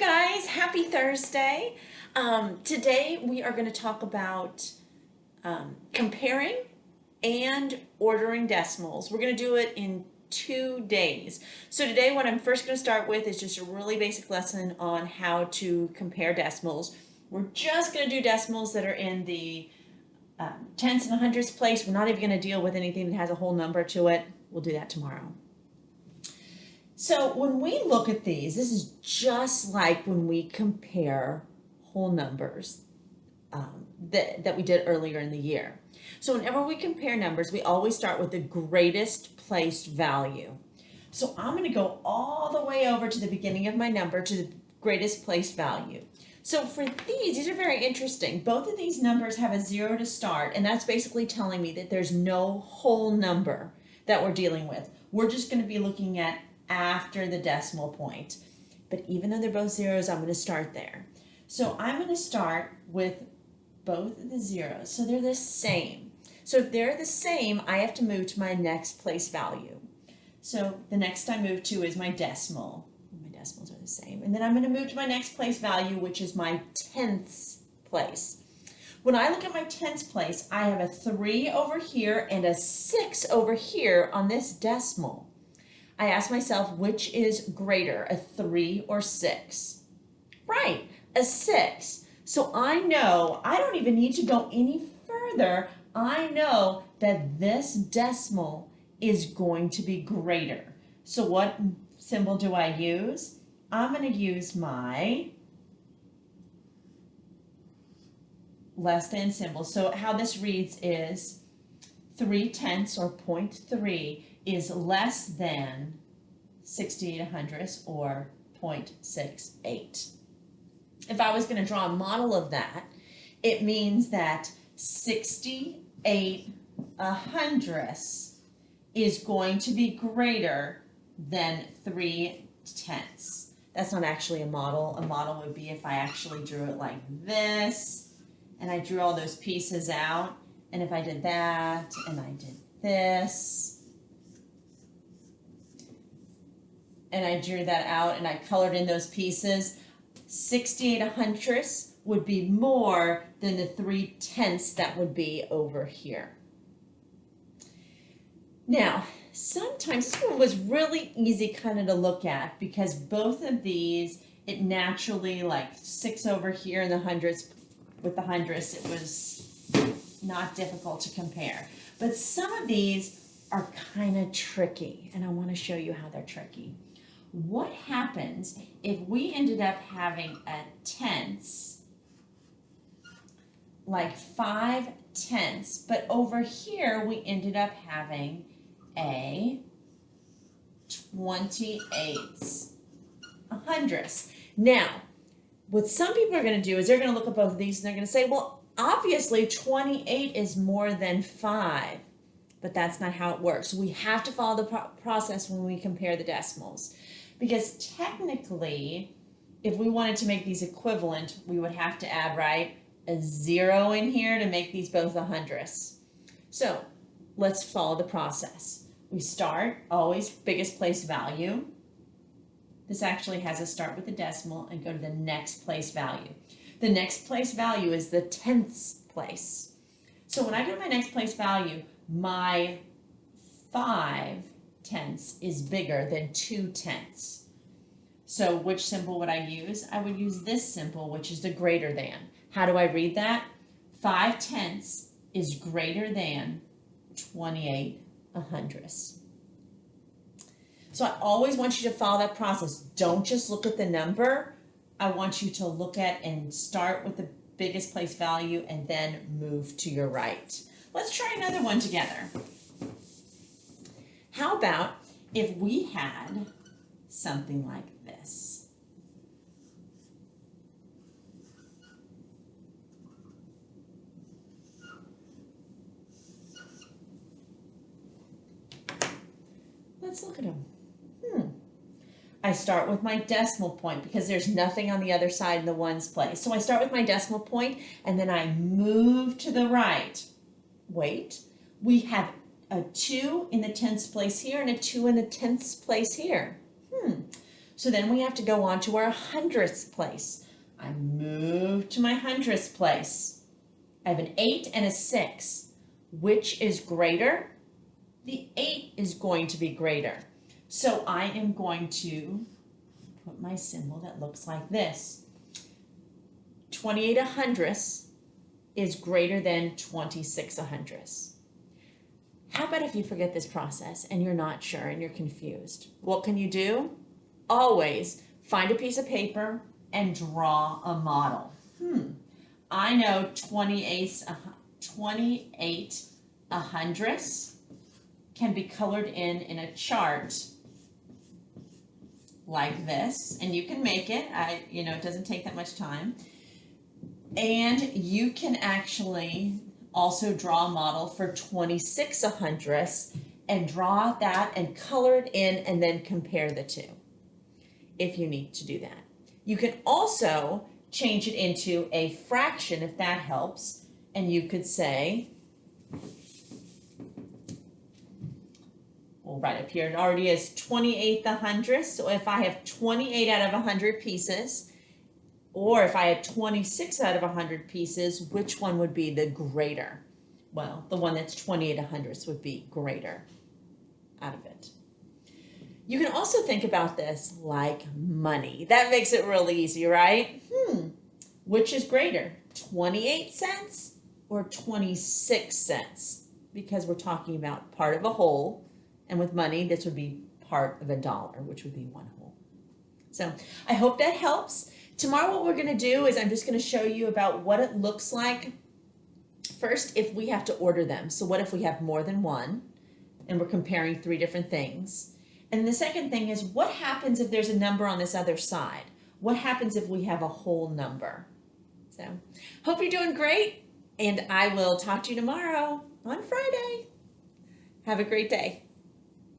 guys, happy Thursday. Today we are going to talk about comparing and ordering decimals. We're going to do it in 2 days. So today what I'm first going to start with is just a really basic lesson on how to compare decimals. We're just going to do decimals that are in the tenths and hundredths place. We're not even going to deal with anything that has a whole number to it. We'll do that tomorrow. So when we look at these, this is just like when we compare whole numbers that we did earlier in the year. So whenever we compare numbers, we always start with the greatest placed value. So I'm going to go all the way over to the beginning of my number to the greatest placed value. So for these are very interesting. Both of these numbers have a 0 to start, and that's basically telling me that there's no whole number that we're dealing with. We're just going to be looking at after the decimal point. But even though they're both zeros, I'm going to start there. So I'm going to start with both of the zeros. So they're the same. So if they're the same, I have to move to my next place value. So the next I move to is my decimal. My decimals are the same. And then I'm going to move to my next place value, which is my tenths place. When I look at my tenths place, I have a 3 over here and a 6 over here on this decimal. I ask myself, which is greater, a 3 or 6? Right, a 6. So I know, I don't even need to go any further. I know that this decimal is going to be greater. So what symbol do I use? I'm going to use my less than symbol. So how this reads is 3/10 or 0.3 is less than 68 hundredths or 0.68. If I was going to draw a model of that, it means that 68 hundredths is going to be greater than 3/10. That's not actually a model. A model would be if I actually drew it like this, and I drew all those pieces out, and if I did that, and I did this, and I drew that out and I colored in those pieces, 68 hundredths would be more than the 3/10 that would be over here. Now, sometimes this one was really easy kind of to look at because both of these, it naturally, like 6 over here in the hundredths, with the hundredths, it was not difficult to compare. But some of these are kind of tricky, and I want to show you how they're tricky. What happens if we ended up having a tenths, like 5/10, but over here we ended up having a 28 hundredths. Now, what some people are going to do is they're going to look at both of these and they're going to say, well, obviously 28 is more than 5, but that's not how it works. We have to follow the process when we compare the decimals. Because technically, if we wanted to make these equivalent, we would have to add, right, a 0 in here to make these both the hundredths. So let's follow the process. We start, always biggest place value. This actually has us start with the decimal and go to the next place value. The next place value is the tenths place. So when I go to my next place value, my 5/10 is bigger than 2/10. So which symbol would I use? I would use this symbol, which is the greater than. How do I read that? 5/10 is greater than 28 hundredths. So I always want you to follow that process. Don't just look at the number. I want you to look at and start with the biggest place value and then move to your right. Let's try another one together. How about if we had something like this? Let's look at them. I start with my decimal point because there's nothing on the other side in the ones place. So I start with my decimal point and then I move to the right. Wait, we have a 2 in the tenths place here and a 2 in the tenths place here. So then we have to go on to our hundredths place. I move to my hundredths place. I have an 8 and a 6. Which is greater? The 8 is going to be greater. So I am going to put my symbol that looks like this. 28 100ths is greater than 26 100ths. How about if you forget this process and you're not sure and you're confused? What can you do? Always find a piece of paper and draw a model. I know 28 100ths can be colored in a chart like this, and you can make it. It doesn't take that much time. And you can actually also draw a model for 26 100ths and draw that and color it in and then compare the two if you need to do that. You can also change it into a fraction if that helps, and you could say, well, right up here it already is 28 100ths, so if I have 28 out of 100 pieces, or if I had 26 out of 100 pieces, which one would be the greater? Well, the one that's 28 100ths would be greater out of it. You can also think about this like money. That makes it really easy, right? Which is greater, 28 cents or 26 cents? Because we're talking about part of a whole, and with money, this would be part of a dollar, which would be one whole. So I hope that helps. Tomorrow what we're going to do is I'm just going to show you about what it looks like first if we have to order them. So what if we have more than one and we're comparing 3 different things? And the second thing is, what happens if there's a number on this other side? What happens if we have a whole number? So hope you're doing great, and I will talk to you tomorrow on Friday. Have a great day.